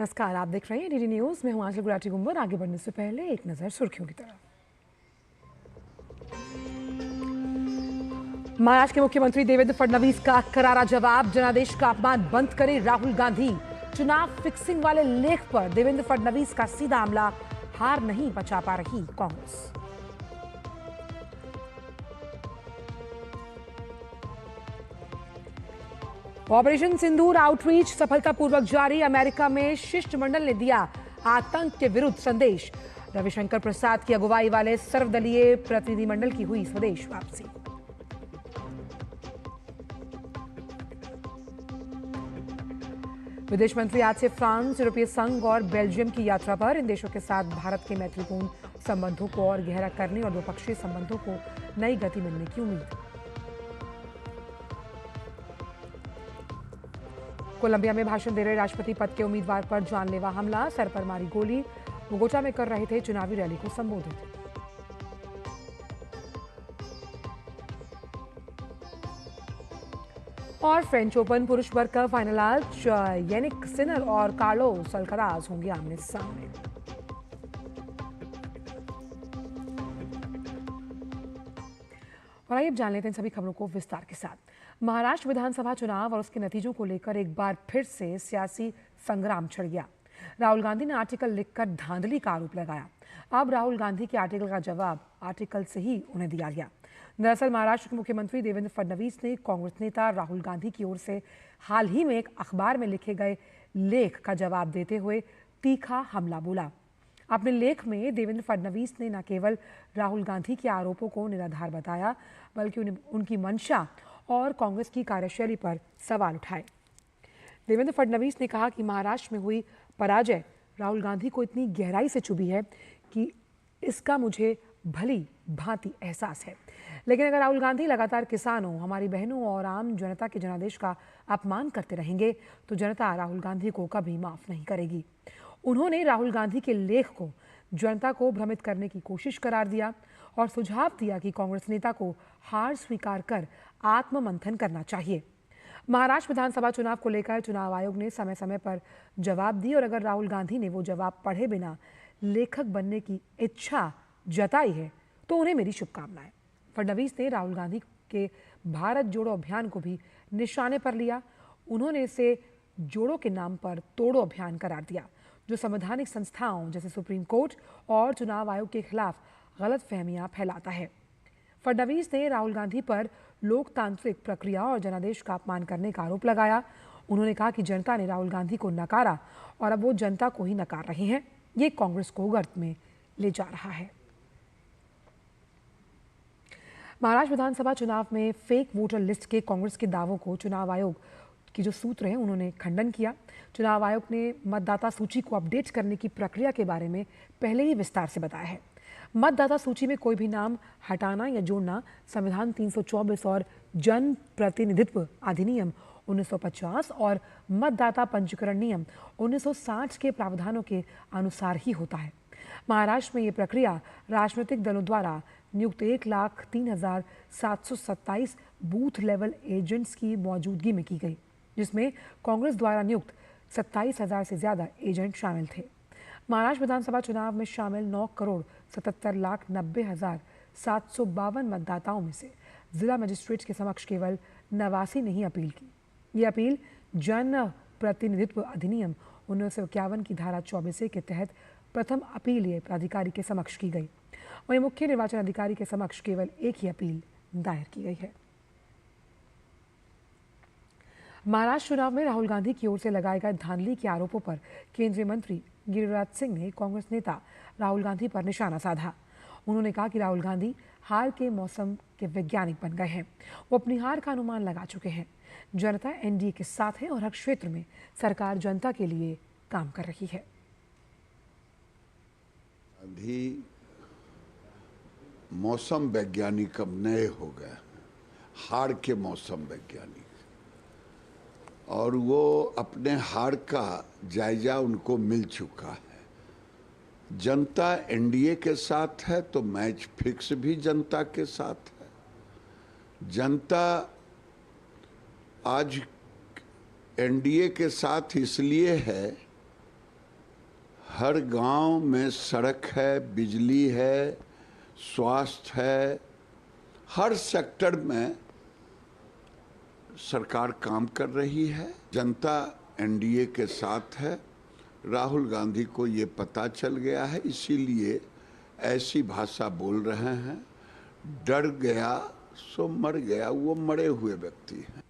नमस्कार, आप देख रहे हैं डीडी न्यूज। मैं हूं आंचल गुलाटी गुंबर। आगे बढ़ने से पहले एक नजर सुर्खियों की तरफ। महाराष्ट्र के मुख्यमंत्री देवेंद्र फडणवीस का करारा जवाब। जनादेश का अपमान बंद करे राहुल गांधी। चुनाव फिक्सिंग वाले लेख पर देवेंद्र फडणवीस का सीधा हमला। हार नहीं बचा पा रही कांग्रेस। ऑपरेशन सिंदूर आउटरीच सफलतापूर्वक जारी। अमेरिका में शिष्टमंडल ने दिया आतंक के विरुद्ध संदेश। रविशंकर प्रसाद की अगुवाई वाले सर्वदलीय प्रतिनिधिमंडल की हुई स्वदेश वापसी। विदेश मंत्री आज से फ्रांस, यूरोपीय संघ और बेल्जियम की यात्रा पर। इन देशों के साथ भारत के मैत्रीपूर्ण संबंधों को और गहरा करने और द्विपक्षीय संबंधों को नई गति मिलने की उम्मीद। कोलंबिया में भाषण दे रहे राष्ट्रपति पद के उम्मीदवार पर जानलेवा हमला। सर पर मारी गोली। बोगोटा में कर रहे थे चुनावी रैली को संबोधित। और फ्रेंच ओपन पुरुष वर्ग का फाइनल आज यानिक सिनर और कार्लोस अल्काराज होंगे आमने सामने। और आइए अब जान लेते हैं सभी खबरों को विस्तार के साथ। महाराष्ट्र विधानसभा चुनाव और उसके नतीजों को लेकर एक बार फिर से सियासी संग्राम छिड़ गया। राहुल गांधी ने आर्टिकल लिखकर धांधली का आरोप लगाया। अब राहुल गांधी के आर्टिकल का जवाब आर्टिकल से ही उन्हें दिया गया। दरअसल महाराष्ट्र के मुख्यमंत्री देवेंद्र फडणवीस ने कांग्रेस नेता राहुल गांधी की ओर से हाल ही में एक अखबार में लिखे गए लेख का जवाब देते हुए तीखा हमला बोला। अपने लेख में देवेंद्र फडणवीस ने न केवल राहुल गांधी के आरोपों को निराधार बताया, बल्कि उनकी मंशा और कांग्रेस की कार्यशैली पर सवाल उठाए। देवेंद्र फडणवीस ने कहा कि महाराष्ट्र में हुई पराजय राहुल गांधी को इतनी गहराई से चुभी है कि इसका मुझे भली भांति एहसास है। लेकिन अगर राहुल गांधी लगातार किसानों, हमारी बहनों और आम जनता के जनादेश का अपमान करते रहेंगे तो जनता राहुल गांधी को कभी माफ नहीं करेगी। उन्होंने राहुल गांधी के लेख को जनता को भ्रमित करने की कोशिश करार दिया और सुझाव दिया कि कांग्रेस नेता को हार स्वीकार कर आत्ममंथन करना चाहिए। महाराष्ट्र विधानसभा चुनाव को लेकर चुनाव आयोग ने समय समय पर जवाब दी और अगर राहुल गांधी ने वो जवाब पढ़े बिना लेखक बनने की इच्छा जताई है तो उन्हें मेरी शुभकामनाएं। फडणवीस ने राहुल गांधी के भारत जोड़ो अभियान को भी निशाने पर लिया। उन्होंने इसे जोड़ो के नाम पर तोड़ो अभियान करार दिया, जो संवैधानिक संस्थाओं जैसे सुप्रीम कोर्ट और चुनाव आयोग के खिलाफ गलत फहमियां फैलाता है। फडणवीस ने राहुल गांधी पर लोकतांत्रिक प्रक्रिया और जनादेश का अपमान करने का आरोप लगाया। उन्होंने कहा कि जनता ने राहुल गांधी को नकारा और अब वो जनता को ही नकार रहे हैं। ये कांग्रेस को गर्त में ले जा रहा है। महाराष्ट्र विधानसभा चुनाव में फेक वोटर लिस्ट के कांग्रेस के दावों को चुनाव आयोग की जो सूत्र हैं उन्होंने खंडन किया। चुनाव आयोग ने मतदाता सूची को अपडेट करने की प्रक्रिया के बारे में पहले ही विस्तार से बताया है। मतदाता सूची में कोई भी नाम हटाना या जोड़ना संविधान 324 और जन प्रतिनिधित्व अधिनियम 1950 और मतदाता पंजीकरण नियम 1960 के प्रावधानों के अनुसार ही होता है। महाराष्ट्र में ये प्रक्रिया राजनीतिक दलों द्वारा नियुक्त 1,03,727 बूथ लेवल एजेंट्स की मौजूदगी में की गई, जिसमें कांग्रेस द्वारा नियुक्त 27,000 से ज्यादा एजेंट शामिल थे। महाराष्ट्र विधानसभा चुनाव में शामिल 9,77,90,752 मतदाताओं में से जिला मजिस्ट्रेट के समक्ष केवल 89 ने ही अपील की। ये अपील जन प्रतिनिधित्व अधिनियम 1951 की धारा 24 के तहत प्रथम अपीलीय प्राधिकारी के समक्ष की गई। वहीं मुख्य निर्वाचन अधिकारी के समक्ष केवल एक ही अपील दायर की गई है। महाराष्ट्र चुनाव में राहुल गांधी की ओर से लगाए गए धांधली के आरोपों पर केंद्रीय मंत्री गिरिराज सिंह ने कांग्रेस नेता राहुल गांधी पर निशाना साधा। उन्होंने कहा कि राहुल गांधी हार के मौसम के वैज्ञानिक बन गए हैं। वो अपनी हार का अनुमान लगा चुके हैं। जनता एनडीए के साथ है और हर क्षेत्र में सरकार जनता के लिए काम कर रही है। गांधी मौसम वैज्ञानिक अब नए हो गए, हार के मौसम वैज्ञानिक, और वो अपने हार का जायजा उनको मिल चुका है। जनता एनडीए के साथ है तो मैच फिक्स भी जनता के साथ है। जनता आज एनडीए के साथ इसलिए है हर गांव में सड़क है, बिजली है, स्वास्थ्य है, हर सेक्टर में सरकार काम कर रही है। जनता एनडीए के साथ है। राहुल गांधी को ये पता चल गया है, इसीलिए ऐसी भाषा बोल रहे हैं। डर गया सो मर गया, वो मरे हुए व्यक्ति हैं।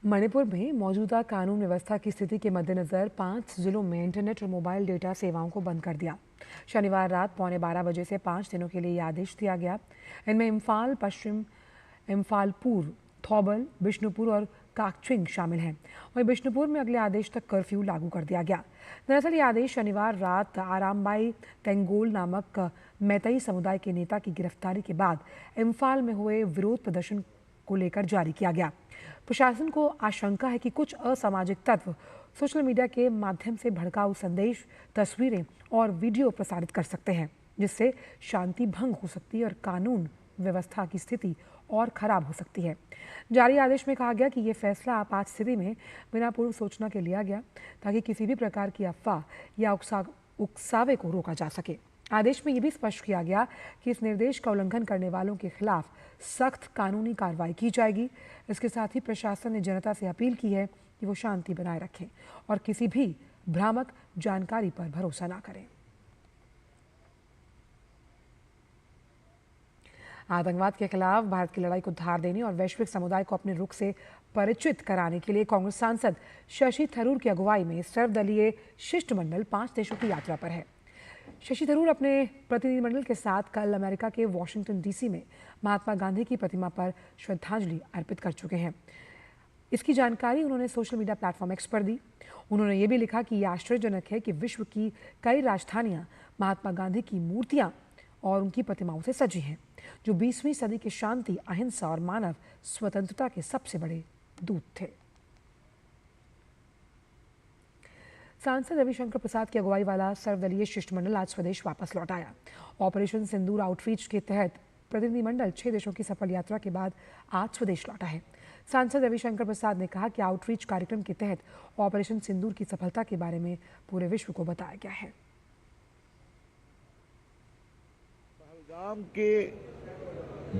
मणिपुर में मौजूदा कानून व्यवस्था की स्थिति के मद्देनजर 5 जिलों में इंटरनेट और मोबाइल डेटा सेवाओं को बंद कर दिया। शनिवार रात 11:15 बजे से 5 दिनों के लिए यह आदेश दिया गया। इनमें इम्फाल पश्चिम, इम्फाल पूर्व, थौबल, बिष्णुपुर और काकचिंग शामिल हैं। वहीं बिष्णुपुर में अगले आदेश तक कर्फ्यू लागू कर दिया गया। दरअसल ये आदेश शनिवार रात आरामबाई तेंगोल नामक मैतई समुदाय के नेता की गिरफ्तारी के बाद इम्फाल में हुए विरोध प्रदर्शन को लेकर जारी किया गया। प्रशासन को आशंका है कि कुछ असामाजिक तत्व सोशल मीडिया के माध्यम से भड़काऊ संदेश, तस्वीरें और वीडियो प्रसारित कर सकते हैं, जिससे शांति भंग हो सकती है और कानून व्यवस्था की स्थिति और खराब हो सकती है। जारी आदेश में कहा गया कि ये फैसला आपात स्थिति में बिना पूर्व सूचना के लिया गया, ताकि किसी भी प्रकार की अफवाह या उकसावे को रोका जा सके। आदेश में यह भी स्पष्ट किया गया कि इस निर्देश का उल्लंघन करने वालों के खिलाफ सख्त कानूनी कार्रवाई की जाएगी। इसके साथ ही प्रशासन ने जनता से अपील की है कि वो शांति बनाए रखें और किसी भी भ्रामक जानकारी पर भरोसा न करें। आतंकवाद के खिलाफ भारत की लड़ाई को धार देने और वैश्विक समुदाय को अपने रुख से परिचित कराने के लिए कांग्रेस सांसद शशि थरूर की अगुवाई में सर्वदलीय शिष्टमंडल 5 देशों की यात्रा पर है। शशि थरूर अपने प्रतिनिधिमंडल के साथ कल अमेरिका के वॉशिंगटन डीसी में महात्मा गांधी की प्रतिमा पर श्रद्धांजलि अर्पित कर चुके हैं। इसकी जानकारी उन्होंने सोशल मीडिया प्लेटफॉर्म एक्स पर दी। उन्होंने ये भी लिखा कि यह आश्चर्यजनक है कि विश्व की कई राजधानियां महात्मा गांधी की मूर्तियां और उनकी प्रतिमाओं से सजी हैं, जो 20वीं सदी के शांति, अहिंसा और मानव स्वतंत्रता के सबसे बड़े दूत थे। सांसद रविशंकर प्रसाद की अगुवाई वाला सर्वदलीय शिष्टमंडल आज स्वदेश वापस लौट आया। ऑपरेशन सिंदूर आउटरीच के तहत प्रतिनिधिमंडल 6 देशों की सफल यात्रा के बाद आज स्वदेश लौटा है। सांसद रविशंकर प्रसाद ने कहा कि आउटरीच कार्यक्रम के तहत ऑपरेशन सिंदूर की सफलता के बारे में पूरे विश्व को बताया गया है। पहलगाम के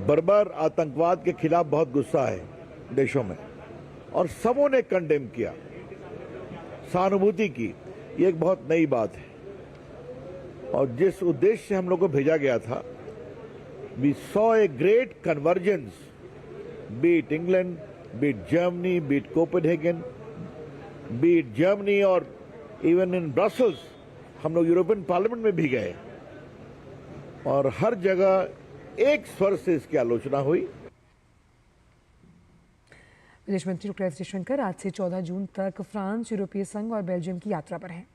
बर्बर आतंकवाद के खिलाफ बहुत गुस्सा है देशों में और सबों ने कंडेम किया, सहानुभूति की। ये एक बहुत नई बात है और जिस उद्देश्य से हम लोग को भेजा गया था, we saw a great convergence, beat England, beat Germany, beat Copenhagen, beat Germany और इवन इन ब्रसल्स। हम लोग यूरोपियन पार्लियामेंट में भी गए और हर जगह एक स्वर से इसकी आलोचना हुई। विदेश मंत्री डॉ. एस जयशंकर आज से 14 जून तक फ्रांस, यूरोपीय संघ और बेल्जियम की यात्रा पर हैं।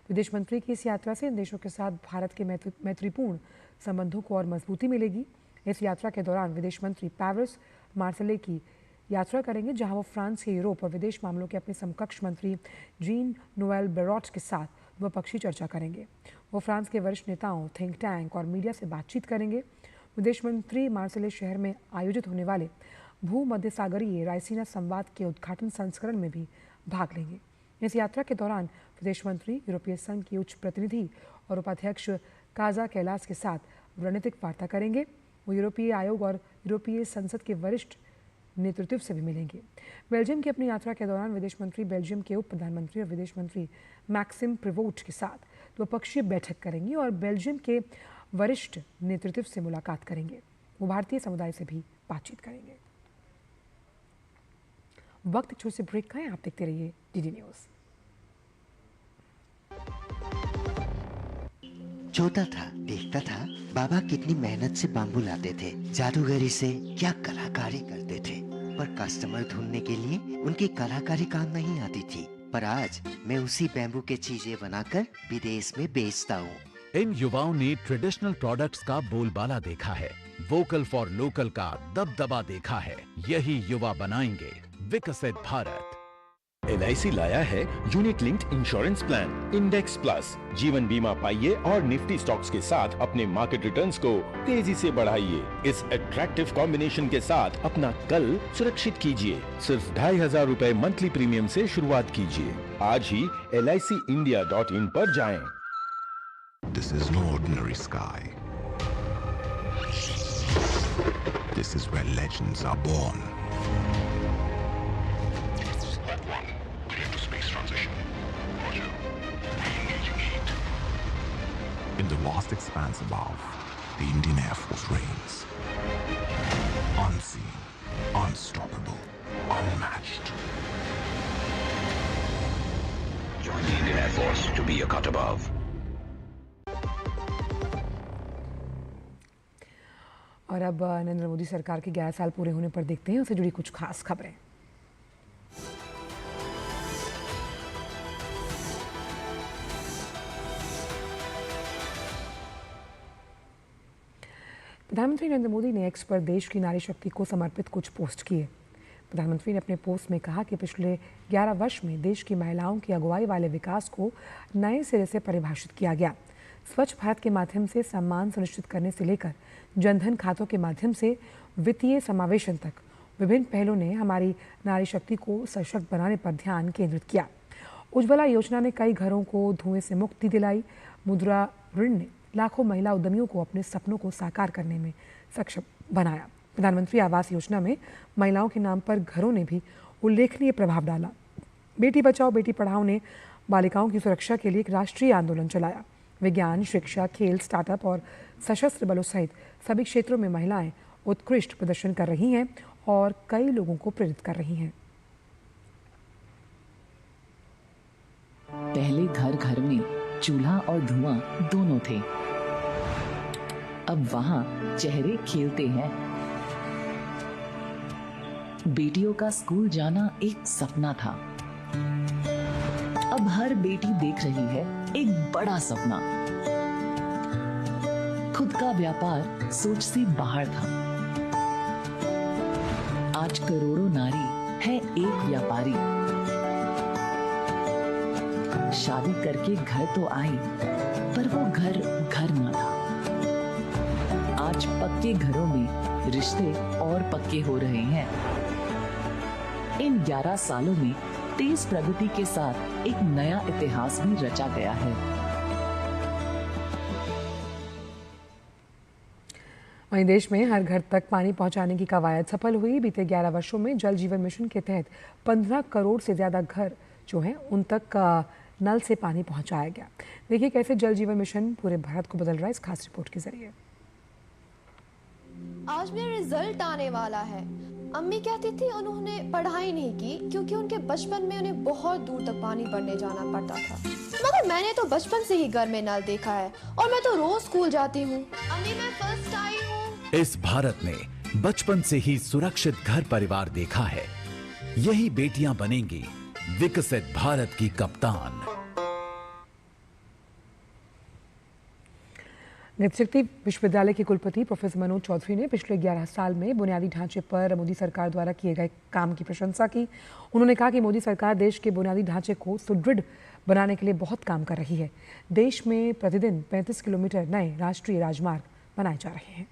विदेश मंत्री की इस यात्रा से इन देशों के साथ भारत के मैत्रीपूर्ण संबंधों को और मजबूती मिलेगी। इस यात्रा के दौरान विदेश मंत्री पेरिस, मार्सेले की यात्रा करेंगे, जहां वो फ्रांस के यूरोप और विदेश मामलों के अपने समकक्ष मंत्री जीन नोएल बेरॉट के साथ द्विपक्षीय चर्चा करेंगे। वो फ्रांस के वरिष्ठ नेताओं, थिंक टैंक और मीडिया से बातचीत करेंगे। विदेश मंत्री मार्सेले शहर में आयोजित होने वाले भूमध्य सागरीय रायसीना संवाद के उद्घाटन संस्करण में भी भाग लेंगे। इस यात्रा के दौरान विदेश मंत्री यूरोपीय संघ के उच्च प्रतिनिधि और उपाध्यक्ष काजा कैलास के साथ रणनीतिक वार्ता करेंगे। वो यूरोपीय आयोग और यूरोपीय संसद के वरिष्ठ नेतृत्व से भी मिलेंगे। बेल्जियम की अपनी यात्रा के दौरान विदेश मंत्री बेल्जियम के उप प्रधानमंत्री और विदेश मंत्री मैक्सिम प्रिवोट के साथ द्विपक्षीय बैठक करेंगे और बेल्जियम के वरिष्ठ नेतृत्व से मुलाकात करेंगे। वो भारतीय समुदाय से भी बातचीत करेंगे। वक्त छोटे से ब्रेक का है, आप देखते रहिए डीडी न्यूज। छोटा था, देखता था बाबा कितनी मेहनत से बांबू लाते थे, जादूगरी से क्या कलाकारी करते थे, पर कस्टमर ढूंढने के लिए उनकी कलाकारी काम नहीं आती थी। पर आज मैं उसी बैम्बू के चीजें बनाकर विदेश में बेचता हूँ। इन युवाओं ने ट्रेडिशनल प्रोडक्ट्स का बोलबाला देखा है, वोकल फॉर लोकल का दबदबा देखा है। यही युवा बनाएंगे विकसित भारत। LIC लाया है unit linked insurance plan index plus. जीवन बीमा पाइए और निफ्टी स्टॉक्स के साथ अपने मार्केट रिटर्न्स को तेजी से बढ़ाइए। इस अट्रैक्टिव कॉम्बिनेशन के साथ अपना कल सुरक्षित कीजिए। सिर्फ 2500 रुपए मंथली प्रीमियम से शुरुआत कीजिए। आज ही LICindia.in पर जाएं। This is no ordinary sky. This is where legends are born. Space transition. Roger. Re-engaging heat. In the vast expanse above, the Indian Air Force reigns. Unseen, unstoppable, unmatched. Join the Indian Air Force to be a cut above. और अब नरेंद्र मोदी सरकार के 11 साल पूरे होने पर देखते हैं उससे जुड़ी कुछ खास खबरें। प्रधानमंत्री नरेंद्र मोदी ने एक्स पर देश की नारी शक्ति को समर्पित कुछ पोस्ट किए। प्रधानमंत्री ने अपने पोस्ट में कहा कि पिछले 11 वर्ष में देश की महिलाओं की अगुवाई वाले विकास को नए सिरे से परिभाषित किया गया। स्वच्छ भारत के माध्यम से सम्मान सुनिश्चित करने से लेकर जनधन खातों के माध्यम से वित्तीय समावेशन तक विभिन्न पहलों ने हमारी नारी शक्ति को सशक्त बनाने पर ध्यान केंद्रित किया। उज्ज्वला योजना ने कई घरों को धुएं से मुक्ति दिलाई। मुद्रा ऋण ने लाखों महिला उद्यमियों को अपने सपनों को साकार करने में सक्षम बनाया। प्रधानमंत्री आवास योजना में महिलाओं के नाम पर घरों ने भी उल्लेखनीय प्रभाव डाला। बेटी बचाओ बेटी पढ़ाओ ने बालिकाओं की सुरक्षा के लिए एक राष्ट्रीय आंदोलन चलाया। विज्ञान, शिक्षा, खेल, स्टार्टअप और सशस्त्र बलों सहित सभी क्षेत्रों में महिलाएं उत्कृष्ट प्रदर्शन कर रही हैं और कई लोगों को प्रेरित कर रही हैं। पहले घर घर में चूल्हा और धुआं दोनों थे। अब वहां चेहरे खेलते हैं। बेटियों का स्कूल जाना एक सपना था। अब हर बेटी देख रही है एक बड़ा सपना। खुद का व्यापार सोच से बाहर था। आज करोड़ों नारी है एक व्यापारी। शादी करके घर तो आई, पर वो घर घर न था। आज पक्के घरों में रिश्ते और पक्के हो रहे हैं। इन 11 सालों में तेज प्रगति के साथ एक नया इतिहास भी रचा गया है। वहीं देश में हर घर तक पानी पहुंचाने की कवायद सफल हुई। बीते 11 वर्षों में जल जीवन मिशन के तहत 15 करोड़ से ज्यादा घर जो हैं उन तक नल से पानी पहुंचाया गया। देखिए कैसे जल जीवन मिशन पूरे भारत को बदल रहा है इस खास रिपोर्ट के जरिए। आज मेरा रिजल्ट आने वाला है। अम्मी कहती थी उन्होंने पढ़ाई नहीं की क्योंकि उनके बचपन में उन्हें बहुत दूर तक पानी भरने जाना पड़ता था। मगर मैंने तो बचपन से ही घर में नल देखा है और मैं तो रोज स्कूल जाती हूँ। अम्मी मैं फर्स्ट आई हूँ। इस भारत ने बचपन से ही सुरक्षित घर परिवार देखा है। यही बेटियां बनेंगी विकसित भारत की कप्तान। गतिशक्ति विश्वविद्यालय के कुलपति प्रोफेसर मनोज चौधरी ने पिछले 11 साल में बुनियादी ढांचे पर मोदी सरकार द्वारा किए गए काम की प्रशंसा की। उन्होंने कहा कि मोदी सरकार देश के बुनियादी ढांचे को सुदृढ़ बनाने के लिए बहुत काम कर रही है। देश में प्रतिदिन 35 किलोमीटर नए राष्ट्रीय राजमार्ग बनाए जा रहे हैं।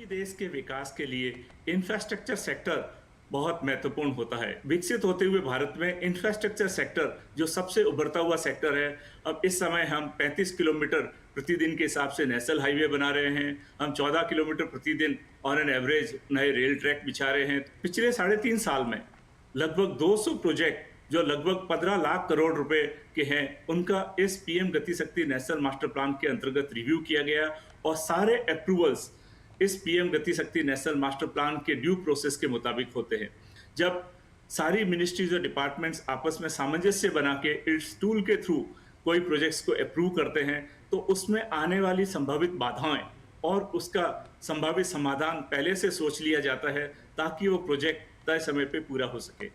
देश के विकास के लिए इंफ्रास्ट्रक्चर सेक्टर बहुत महत्वपूर्ण होता है। विकसित होते हुए भारत में इंफ्रास्ट्रक्चर सेक्टर जो सबसे उभरता हुआ सेक्टर है। अब इस समय हम 35 किलोमीटर प्रतिदिन के हिसाब से नेशनल हाईवे बना रहे हैं। हम 14 किलोमीटर प्रतिदिन ऑन एन एवरेज नए रेल ट्रैक बिछा रहे हैं। पिछले 3.5 साल में लगभग 200 प्रोजेक्ट जो लगभग 15 लाख करोड़ रुपए के हैं, उनका इस पीएम गति शक्ति नेशनल मास्टर प्लान के अंतर्गत रिव्यू किया गया और सारे अप्रूवल्स इस पीएम गति शक्ति नेशनल मास्टर प्लान के ड्यू प्रोसेस के मुताबिक होते हैं। जब सारी मिनिस्ट्रीज और डिपार्टमेंट्स आपस में सामंजस्य बना के इस टूल के थ्रू कोई प्रोजेक्ट्स को अप्रूव करते हैं तो उसमें आने वाली संभावित बाधाएं और उसका संभावित समाधान पहले से सोच लिया जाता है ताकि वो प्रोजेक्ट तय समय पे पूरा हो सके।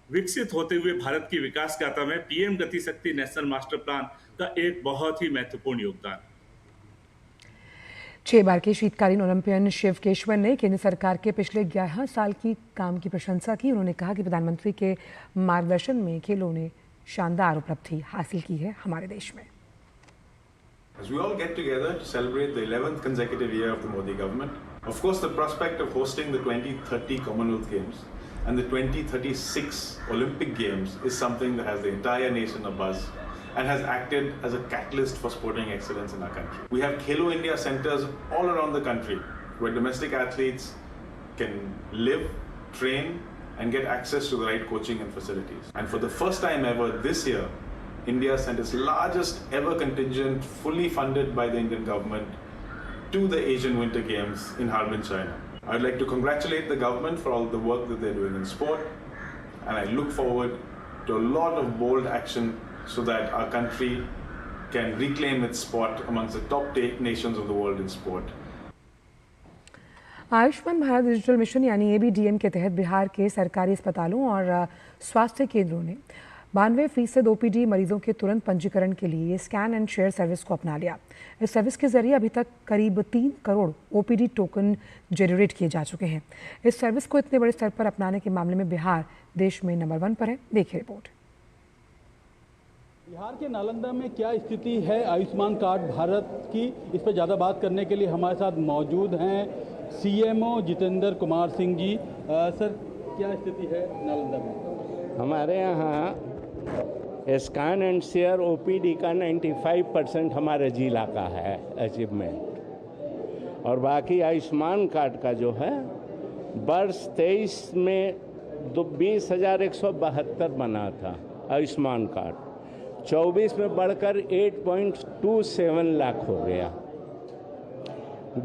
विकसित होते हुए भारत की विकास गाथा में पीएम गति शक्ति नेशनल मास्टर प्लान का एक बहुत ही महत्वपूर्ण योगदान। 6 बार के शीतकालीन ओलंपियन शिव केशवर ने केंद्र सरकार के पिछले 11 साल की काम की प्रशंसा की। उन्होंने कहा कि प्रधानमंत्री के मार्गदर्शन में खेलों ने शानदार उपलब्धि हासिल की है हमारे देश में। As we all get together to celebrate the 11th consecutive year of the Modi government, of course the prospect of hosting the 2030 Commonwealth Games and the 2036 Olympic Games is something that has the entire nation abuzz and has acted as a catalyst for sporting excellence in our country. We have Khelo India centers all around the country where domestic athletes can live, train and get access to the right coaching and facilities. And for the first time ever this year, India sent its largest ever contingent, fully funded by the Indian government, to the Asian Winter Games in Harbin, China. I'd like to congratulate the government for all the work that they're doing in sport, and I look forward to a lot of bold action so that our country can reclaim its spot amongst the top nations of the world in sport. Ayushman Bharat digital mission यानी ABDM के तहत बिहार के सरकारी अस्पतालों और स्वास्थ्य केंद्रों ने 92% OPD मरीजों के तुरंत पंजीकरण के लिए स्कैन एंड शेयर सर्विस को अपना लिया। इस सर्विस के जरिए अभी तक करीब 3 करोड़ OPD टोकन जनरेट किए जा चुके हैं। इस सर्विस को इतने बड़े स्तर पर अपनाने के मामले में बिहार देश में नंबर 1 पर है। देखिए रिपोर्ट। बिहार के नालंदा में क्या स्थिति है आयुष्मान कार्ड भारत की, इस पर ज़्यादा बात करने के लिए हमारे साथ मौजूद हैं CMO जितेंद्र कुमार सिंह जी। सर, क्या स्थिति है नालंदा में? हमारे यहाँ स्कैन एंड शेयर OPD का 95% हमारे जिला का है अचीवमेंट, और बाकी आयुष्मान कार्ड का जो है वर्ष 23 में 20,172 बना था आयुष्मान कार्ड, 24 में बढ़कर 8.27 लाख हो गया।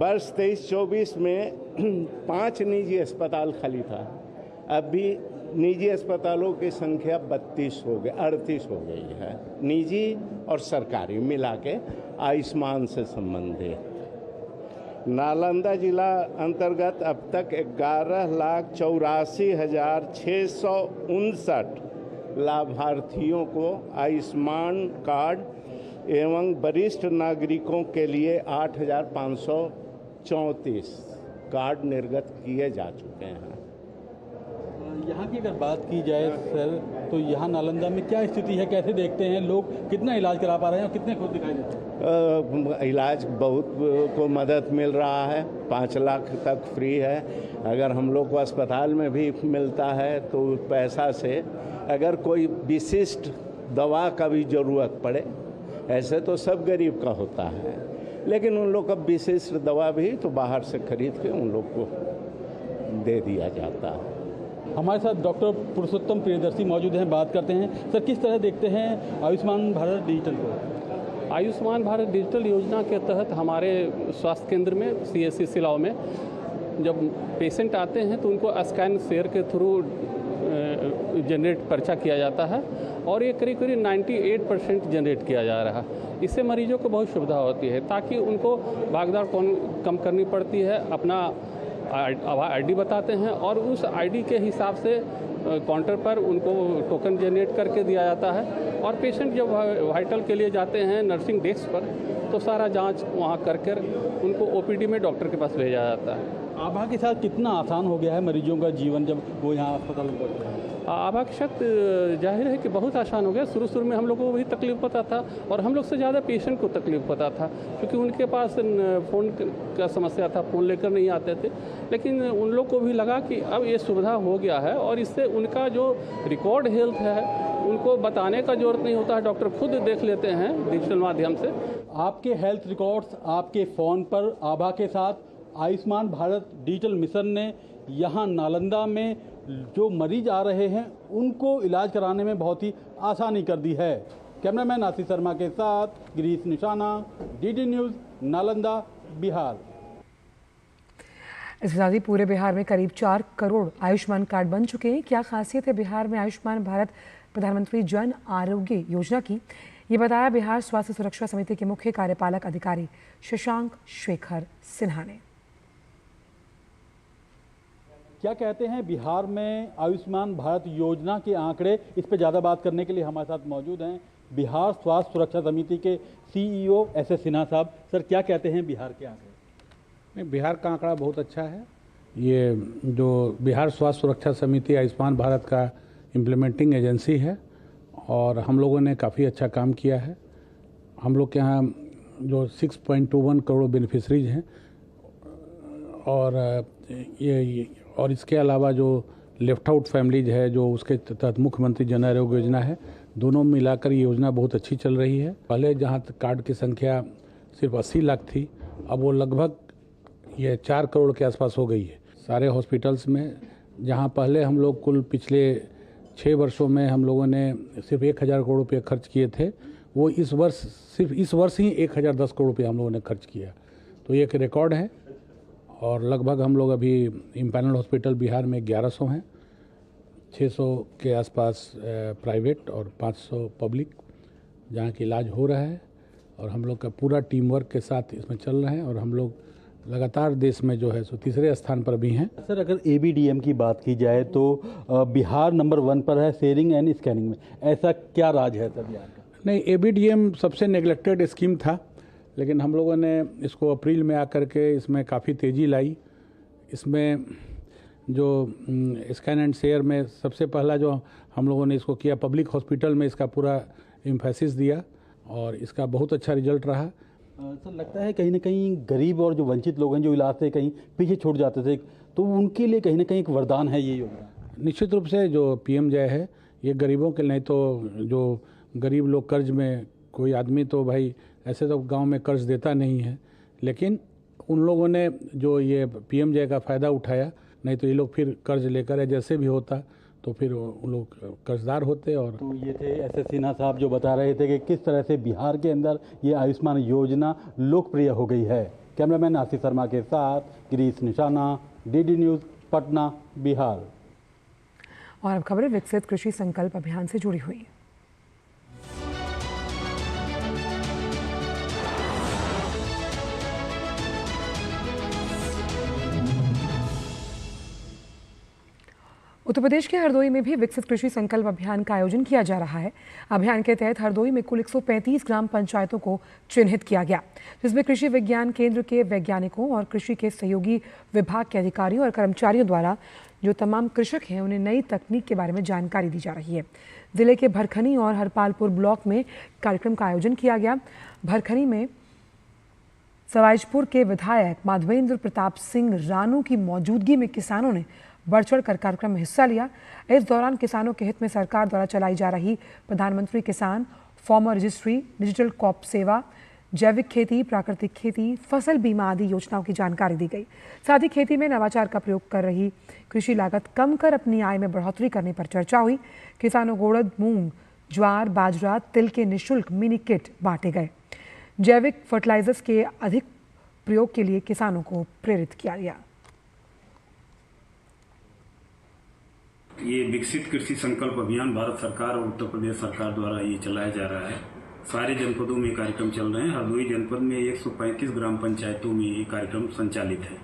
वर्ष 23-24 में 5 निजी अस्पताल खाली था, अब भी निजी अस्पतालों की संख्या 38 हो गई है, निजी और सरकारी मिला के आयुष्मान से संबंधित। नालंदा जिला अंतर्गत अब तक 11,84,659 लाभार्थियों को आयुष्मान कार्ड एवं वरिष्ठ नागरिकों के लिए 8,534 कार्ड निर्गत किए जा चुके हैं। यहाँ की अगर बात की जाए सर, तो यहाँ नालंदा में क्या स्थिति है, कैसे देखते हैं लोग, कितना इलाज करा पा रहे हैं और कितने खुद दिखाई देते हैं? इलाज बहुत को मदद मिल रहा है, 5 लाख तक फ्री है। अगर हम लोग को अस्पताल में भी मिलता है तो पैसा से, अगर कोई विशिष्ट दवा का भी ज़रूरत पड़े, ऐसे तो सब गरीब का होता है, लेकिन उन लोग का विशिष्ट दवा भी तो बाहर से खरीद के उन लोग को दे दिया जाता है। हमारे साथ डॉक्टर पुरुषोत्तम प्रियदर्शी मौजूद हैं, बात करते हैं। सर, किस तरह देखते हैं आयुष्मान भारत डिजिटल को? आयुष्मान भारत डिजिटल योजना के तहत हमारे स्वास्थ्य केंद्र में CSC सिलाव में जब पेशेंट आते हैं तो उनको स्कैन शेयर के थ्रू जनरेट पर्चा किया जाता है, और ये करीब 98% जनरेट किया जा रहा है। इससे मरीजों को बहुत सुविधा होती है, ताकि उनको भागदौड़ कम करनी पड़ती है। अपना ID बताते हैं और उस ID के हिसाब से काउंटर पर उनको टोकन जनरेट करके दिया जाता है, और पेशेंट जब वाइटल के लिए जाते हैं नर्सिंग डेस्क पर तो सारा जांच वहां कर उनको OPD में डॉक्टर के पास भेजा जाता है। आभा के साथ कितना आसान हो गया है मरीजों का जीवन जब वो यहाँ अस्पताल में पहुँचते हैं? आभा के साथ जाहिर है कि बहुत आसान हो गया। शुरू में हम लोगों को भी तकलीफ पता था, और हम लोग से ज़्यादा पेशेंट को तकलीफ पता था, क्योंकि उनके पास फ़ोन का समस्या था, फ़ोन लेकर नहीं आते थे। लेकिन उन लोग को भी लगा कि अब ये सुविधा हो गया है, और इससे उनका जो रिकॉर्ड हेल्थ है उनको बताने का जरूरत नहीं होता है, डॉक्टर खुद देख लेते हैं डिजिटल माध्यम से। आपके हेल्थ रिकॉर्ड्स आपके फ़ोन पर आभा के साथ आयुष्मान भारत डिजिटल मिशन ने यहाँ नालंदा में जो मरीज आ रहे हैं उनको इलाज कराने में बहुत ही आसानी कर दी है। कैमरामैन आशीष शर्मा के साथ गिरीश निशाना, DD न्यूज़, नालंदा, बिहार। इसके साथ ही पूरे बिहार में करीब 4 करोड़ आयुष्मान कार्ड बन चुके हैं। क्या खासियत है बिहार में आयुष्मान भारत प्रधानमंत्री जन आरोग्य योजना की, ये बताया बिहार स्वास्थ्य सुरक्षा समिति के मुख्य कार्यपालक अधिकारी शशांक शेखर सिन्हा ने। क्या कहते हैं बिहार में आयुष्मान भारत योजना के आंकड़े, इस पर ज़्यादा बात करने के लिए हमारे साथ मौजूद हैं बिहार स्वास्थ्य सुरक्षा समिति के CEO SS सिन्हा साहब। सर, क्या कहते हैं बिहार के आंकड़े? नहीं, बिहार का आंकड़ा बहुत अच्छा है। ये जो बिहार स्वास्थ्य सुरक्षा समिति आयुष्मान भारत का इम्प्लीमेंटिंग एजेंसी है और हम लोगों ने काफ़ी अच्छा काम किया है। हम लोग के यहाँ जो 6.21 करोड़ बेनिफिशरीज हैं और इसके अलावा जो लेफ्ट आउट फैमिलीज है जो उसके तहत मुख्यमंत्री जन आरोग्य योजना है, दोनों मिलाकर ये योजना बहुत अच्छी चल रही है। पहले जहाँ कार्ड की संख्या सिर्फ 80 लाख थी, अब वो लगभग ये 4 करोड़ के आसपास हो गई है। सारे हॉस्पिटल्स में जहाँ पहले हम लोग कुल पिछले 6 वर्षों में हम लोगों ने सिर्फ 1000 करोड़ रुपये खर्च किए थे, वो सिर्फ इस वर्ष ही 1010 करोड़ रुपये हम लोगों ने खर्च किया। तो ये एक रिकॉर्ड है और लगभग हम लोग अभी इम्पैनल हॉस्पिटल बिहार में 1100 हैं, 600 के आसपास प्राइवेट और 500 पब्लिक, जहाँ की इलाज हो रहा है और हम लोग का पूरा टीम वर्क के साथ इसमें चल रहे हैं और हम लोग लगातार देश में जो है सो तीसरे स्थान पर भी हैं। सर, अगर ABDM की बात की जाए तो बिहार नंबर 1 पर है शेयरिंग एंड स्कैनिंग में, ऐसा क्या राज है सर बिहार का? नहीं, ABDM सबसे नेग्लेक्टेड स्कीम था, लेकिन हम लोगों ने इसको अप्रैल में आकर के इसमें काफ़ी तेज़ी लाई। इसमें जो स्कैन एंड शेयर में सबसे पहला जो हम लोगों ने इसको किया, पब्लिक हॉस्पिटल में इसका पूरा एम्फेसिस दिया और इसका बहुत अच्छा रिजल्ट रहा। सर, लगता है कहीं ना कहीं गरीब और जो वंचित लोग हैं जो इलाज से कहीं पीछे छूट जाते थे, तो उनके लिए कहीं ना कहीं एक वरदान है ये योजना। निश्चित रूप से जो PM जय है ये गरीबों के, नहीं तो जो गरीब लोग कर्ज में, कोई आदमी तो भाई ऐसे तो गांव में कर्ज देता नहीं है, लेकिन उन लोगों ने जो ये PM जय का फ़ायदा उठाया, नहीं तो ये लोग फिर कर्ज लेकर या जैसे भी होता तो फिर उन लोग कर्जदार होते। और तो ये थे SS सिन्हा साहब जो बता रहे थे कि किस तरह से बिहार के अंदर ये आयुष्मान योजना लोकप्रिय हो गई है। कैमरामैन आशीष शर्मा के साथ गिरीश निशाना, DD न्यूज़, पटना, बिहार। और अब खबरें विकसित कृषि संकल्प अभियान से जुड़ी हुई। उत्तर प्रदेश के हरदोई में भी विकसित कृषि संकल्प अभियान का आयोजन किया जा रहा है। अभियान के तहत हरदोई में कुल 135 ग्राम पंचायतों को चिन्हित किया गया, जिसमें कृषि विज्ञान केंद्र के वैज्ञानिकों और कृषि के सहयोगी विभाग के अधिकारियों और कर्मचारियों द्वारा जो तमाम कृषक हैं उन्हें नई तकनीक के बारे में जानकारी दी जा रही है। जिले के भरखनी और हरपालपुर ब्लॉक में कार्यक्रम का आयोजन किया गया। भरखनी में सवाईजपुर के विधायक माधवेंद्र प्रताप सिंह रानू की मौजूदगी में किसानों ने बढ़ चढ़कर कार्यक्रम में हिस्सा लिया। इस दौरान किसानों के हित में सरकार द्वारा चलाई जा रही प्रधानमंत्री किसान फार्मर रजिस्ट्री, डिजिटल क्रॉप सेवा, जैविक खेती, प्राकृतिक खेती, फसल बीमा आदि योजनाओं की जानकारी दी गई। साथ ही खेती में नवाचार का प्रयोग कर रही कृषि लागत कम कर अपनी आय में बढ़ोतरी करने पर चर्चा हुई। किसानों को उड़द, मूंग, ज्वार, बाजरा, तिल के निःशुल्क मिनी किट बांटे गए। जैविक फर्टिलाइजर्स के अधिक प्रयोग के लिए किसानों को प्रेरित किया गया। ये विकसित कृषि संकल्प अभियान भारत सरकार और उत्तर प्रदेश सरकार द्वारा ये चलाया जा रहा है। सारे जनपदों में कार्यक्रम चल रहे हैं। हरदोई जनपद में 135 ग्राम पंचायतों में ये कार्यक्रम संचालित है।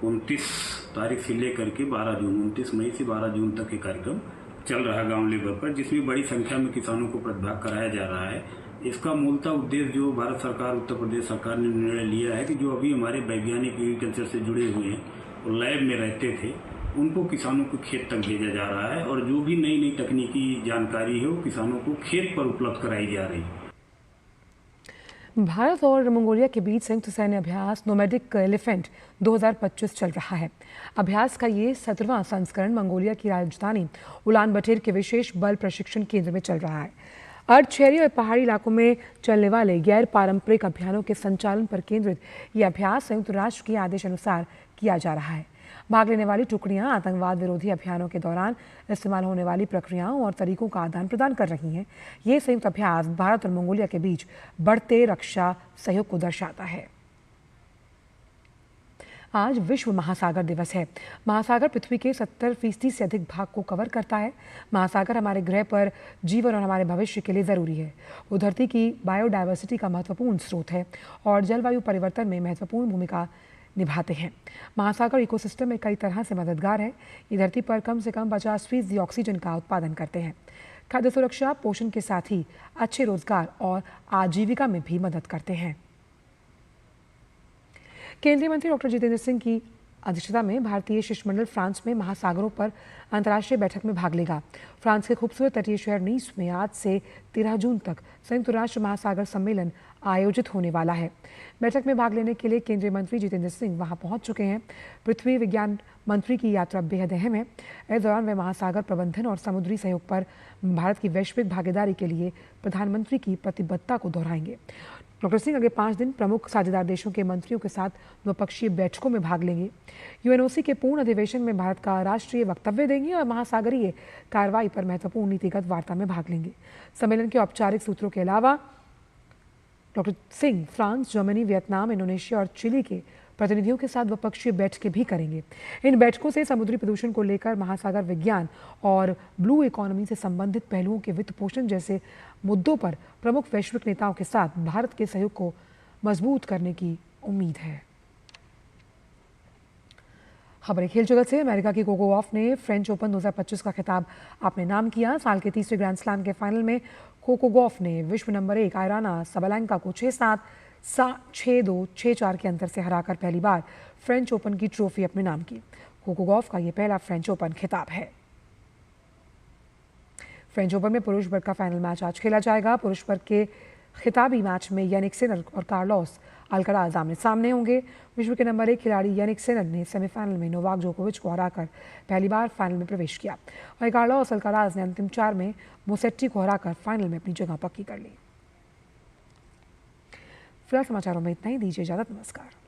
29 तारीख से लेकर के 12 जून 29 मई से 12 जून तक ये कार्यक्रम चल रहा है गांव लेवल पर, जिसमें बड़ी संख्या में किसानों को प्रतिभाग कराया जा रहा है। इसका मूलतः उद्देश्य जो भारत सरकार, उत्तर प्रदेश सरकार ने निर्णय लिया है कि जो अभी हमारे वैज्ञानिक एग्रीकल्चर से जुड़े हुए हैं और लैब में रहते थे, उनको किसानों को खेत तक भेजा जा रहा है और जो भी नई नई तकनीकी जानकारी है वो किसानों को खेत पर उपलब्ध कराई जा रही है। भारत और मंगोलिया के बीच संयुक्त सैन्य अभ्यास नोमैडिक एलिफेंट 2025 चल रहा है। अभ्यास का ये 17वां संस्करण मंगोलिया की राजधानी उलान बटेर के विशेष बल प्रशिक्षण केंद्र में चल रहा है। अर्ध शहरी और पहाड़ी इलाकों में चलने वाले गैर पारंपरिक अभियानों के संचालन पर केंद्रित यह अभ्यास संयुक्त राष्ट्र के आदेश अनुसार किया जा रहा है। भाग लेने वाली टुकड़ियां आतंकवाद विरोधी अभियानों के दौरान इस्तेमाल होने वाली प्रक्रियाओं और तरीकों का आदान प्रदान कर रही हैं। ये संयुक्त अभ्यास भारत और मंगोलिया के बीच बढ़ते रक्षा सहयोग को दर्शाता है। आज विश्व महासागर दिवस है। महासागर पृथ्वी के 70% से अधिक भाग को कवर करता है। महासागर हमारे ग्रह पर जीवन और हमारे भविष्य के लिए ज़रूरी है। वो धरती की बायोडायवर्सिटी का महत्वपूर्ण स्रोत है और जलवायु परिवर्तन में महत्वपूर्ण भूमिका निभाते हैं। महासागर इकोसिस्टम में कई तरह से मददगार है। ये धरती पर कम से कम 50% ऑक्सीजन का उत्पादन करते हैं। खाद्य सुरक्षा, पोषण के साथ ही अच्छे रोजगार और आजीविका में भी मदद करते हैं। केंद्रीय मंत्री डॉक्टर जितेंद्र सिंह की अध्यक्षता में भारतीय शिष्टमंडल फ्रांस में महासागरों पर अंतर्राष्ट्रीय बैठक में भाग लेगा। फ्रांस के खूबसूरत तटीय शहर नीस में आज से 13 जून तक संयुक्त राष्ट्र महासागर सम्मेलन आयोजित होने वाला है। बैठक में भाग लेने के लिए केंद्रीय मंत्री जितेंद्र सिंह वहां पहुंच चुके हैं। पृथ्वी विज्ञान मंत्री की यात्रा बेहद अहम है। इस दौरान वे महासागर प्रबंधन और समुद्री सहयोग पर भारत की वैश्विक भागीदारी के लिए प्रधानमंत्री की प्रतिबद्धता को दोहराएंगे। डॉक्टर सिंह अगले 5 दिन प्रमुख साझेदार देशों के मंत्रियों के साथ द्विपक्षीय बैठकों में भाग लेंगे। यूएनओसी के पूर्ण अधिवेशन में भारत का राष्ट्रीय वक्तव्य देंगे और महासागरीय कार्रवाई पर महत्वपूर्ण नीतिगत वार्ता में भाग लेंगे। सम्मेलन के औपचारिक सूत्रों के अलावा doctor Singh France, Germany, Vietnam, Indonesia और चिली के प्रतिनिधियों के साथ द्विपक्षीय बैठकें भी करेंगे। इन बैठकों से समुद्री प्रदूषण को लेकर महासागर विज्ञान और ब्लू इकोनॉमी से संबंधित पहलुओं के वित्त पोषण जैसे मुद्दों पर प्रमुख वैश्विक नेताओं के साथ भारत के सहयोग को मजबूत करने की उम्मीद है। खबरें खेल जगत से। अमेरिका की कोको गॉफ ने फ्रेंच ओपन 2025 का खिताब अपने नाम किया। साल के तीसरे ग्रैंड स्लैम के फाइनल में कोको गॉफ ने विश्व नंबर 1 आयराना सबैलेंका को 6-7, 6-2, 6-4 के अंतर से हराकर पहली बार फ्रेंच ओपन की ट्रॉफी अपने नाम की। कोको गॉफ का यह पहला फ्रेंच ओपन खिताब है। फ्रेंच ओपन में पुरुष वर्ग का फाइनल मैच आज खेला जाएगा। पुरुष वर्ग के खिताबी मैच में यानिक सिनर और कार्लोस अल्कराज आमने सामने होंगे। विश्व के नंबर 1 खिलाड़ी यानिक सिनर ने सेमीफाइनल में नोवाक जोकोविच को हराकर पहली बार फाइनल में प्रवेश किया और कार्लोस अल्कराज ने अंतिम 4 में मुसेट्टी को हराकर फाइनल में अपनी जगह पक्की कर ली। फिलहाल समाचारों में इतना ही। दीजिए इजाजत। नमस्कार।